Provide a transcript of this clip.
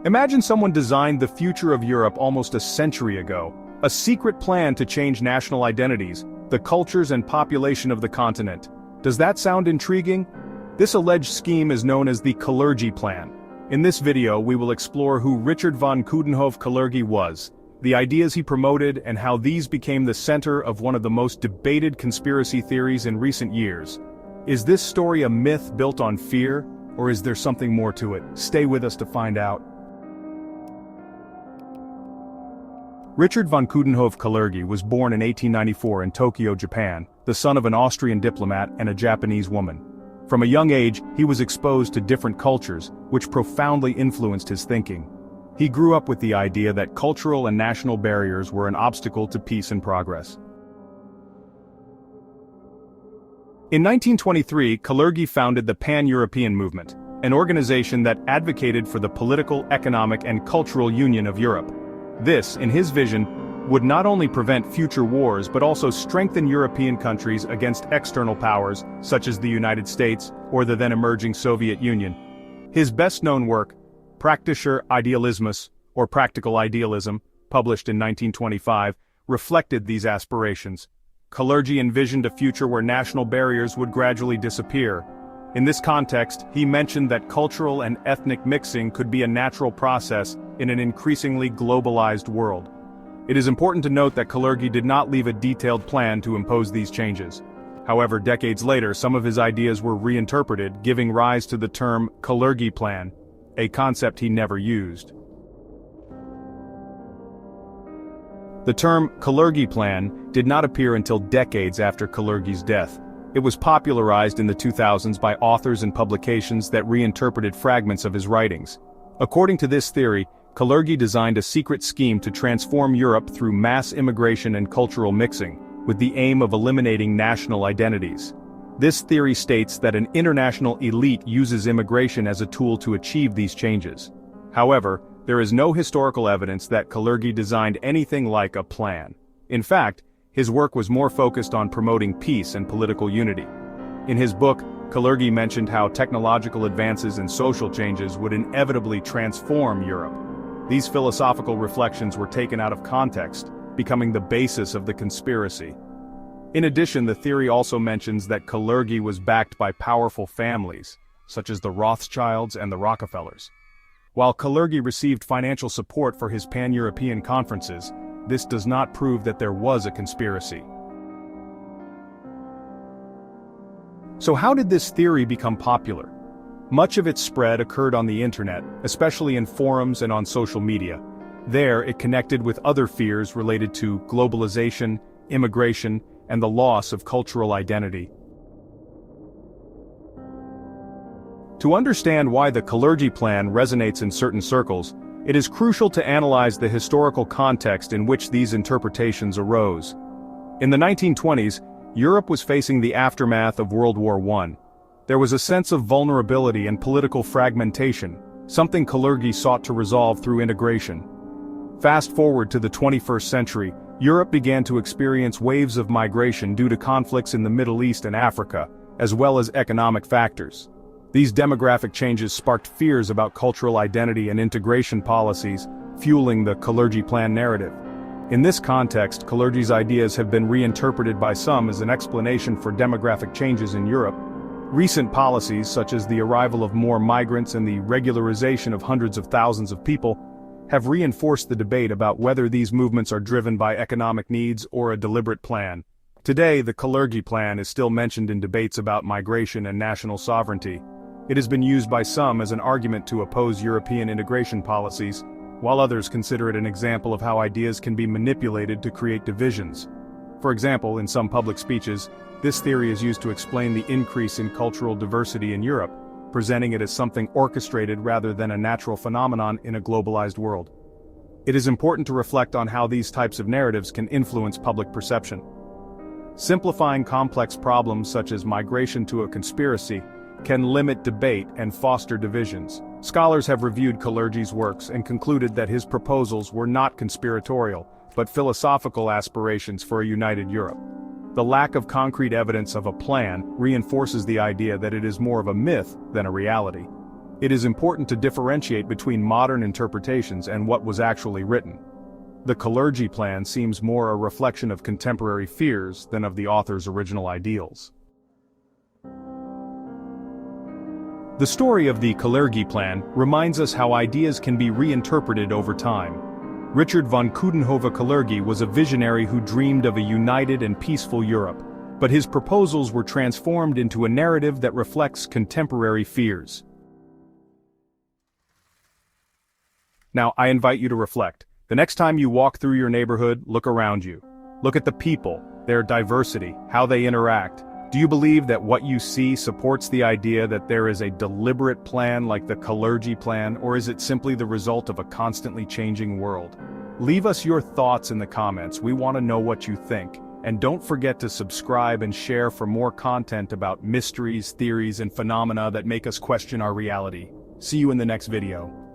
Imagine someone designed the future of Europe almost a century ago, a secret plan to change national identities, the cultures and population of the continent. Does that sound intriguing? This alleged scheme is known as the Kalergi Plan. In this video we will explore who Richard von Coudenhove-Kalergi was, the ideas he promoted and how these became the center of one of the most debated conspiracy theories in recent years. Is this story a myth built on fear, or is there something more to it? Stay with us to find out. Richard von Coudenhove-Kalergi was born in 1894 in Tokyo, Japan, the son of an Austrian diplomat and a Japanese woman. From a young age, he was exposed to different cultures, which profoundly influenced his thinking. He grew up with the idea that cultural and national barriers were an obstacle to peace and progress. In 1923, Kalergi founded the Pan-European Movement, an organization that advocated for the political, economic, and cultural union of Europe. This, in his vision, would not only prevent future wars but also strengthen European countries against external powers, such as the United States or the then-emerging Soviet Union. His best-known work, Praktischer Idealismus, or Practical Idealism, published in 1925, reflected these aspirations. Kalergi envisioned a future where national barriers would gradually disappear. In this context, he mentioned that cultural and ethnic mixing could be a natural process in an increasingly globalized world. It is important to note that Kalergi did not leave a detailed plan to impose these changes. However, decades later, some of his ideas were reinterpreted, giving rise to the term Kalergi Plan, a concept he never used. The term Kalergi Plan did not appear until decades after Kalergi's death. It was popularized in the 2000s by authors and publications that reinterpreted fragments of his writings. According to this theory, Kalergi designed a secret scheme to transform Europe through mass immigration and cultural mixing, with the aim of eliminating national identities. This theory states that an international elite uses immigration as a tool to achieve these changes. However, there is no historical evidence that Kalergi designed anything like a plan. In fact, his work was more focused on promoting peace and political unity. In his book, Kalergi mentioned how technological advances and social changes would inevitably transform Europe. These philosophical reflections were taken out of context, becoming the basis of the conspiracy. In addition, the theory also mentions that Kalergi was backed by powerful families, such as the Rothschilds and the Rockefellers. While Kalergi received financial support for his pan-European conferences, this does not prove that there was a conspiracy. So how did this theory become popular? Much of its spread occurred on the internet, especially in forums and on social media. There, it connected with other fears related to globalization, immigration, and the loss of cultural identity. To understand why the Kalergi Plan resonates in certain circles, it is crucial to analyze the historical context in which these interpretations arose. In the 1920s, Europe was facing the aftermath of World War I. There was a sense of vulnerability and political fragmentation, something Kalergi sought to resolve through integration. Fast forward to the 21st century, Europe began to experience waves of migration due to conflicts in the Middle East and Africa, as well as economic factors. These demographic changes sparked fears about cultural identity and integration policies, fueling the Kalergi Plan narrative. In this context, Kalergi's ideas have been reinterpreted by some as an explanation for demographic changes in Europe. Recent policies, such as the arrival of more migrants and the regularization of hundreds of thousands of people, have reinforced the debate about whether these movements are driven by economic needs or a deliberate plan. Today, the Kalergi Plan is still mentioned in debates about migration and national sovereignty. It has been used by some as an argument to oppose European integration policies, while others consider it an example of how ideas can be manipulated to create divisions. For example, in some public speeches, this theory is used to explain the increase in cultural diversity in Europe, presenting it as something orchestrated rather than a natural phenomenon in a globalized world. It is important to reflect on how these types of narratives can influence public perception. Simplifying complex problems such as migration to a conspiracy can limit debate and foster divisions. Scholars have reviewed Kalergi's works and concluded that his proposals were not conspiratorial, but philosophical aspirations for a united Europe. The lack of concrete evidence of a plan reinforces the idea that it is more of a myth than a reality. It is important to differentiate between modern interpretations and what was actually written. The Kalergi Plan seems more a reflection of contemporary fears than of the author's original ideals. The story of the Kalergi Plan reminds us how ideas can be reinterpreted over time. Richard von Coudenhove-Kalergi was a visionary who dreamed of a united and peaceful Europe, but his proposals were transformed into a narrative that reflects contemporary fears. Now, I invite you to reflect. The next time you walk through your neighborhood, look around you. Look at the people, their diversity, how they interact. Do you believe that what you see supports the idea that there is a deliberate plan like the Kalergi Plan, or is it simply the result of a constantly changing world? Leave us your thoughts in the comments. We want to know what you think. And don't forget to subscribe and share for more content about mysteries, theories, and phenomena that make us question our reality. See you in the next video.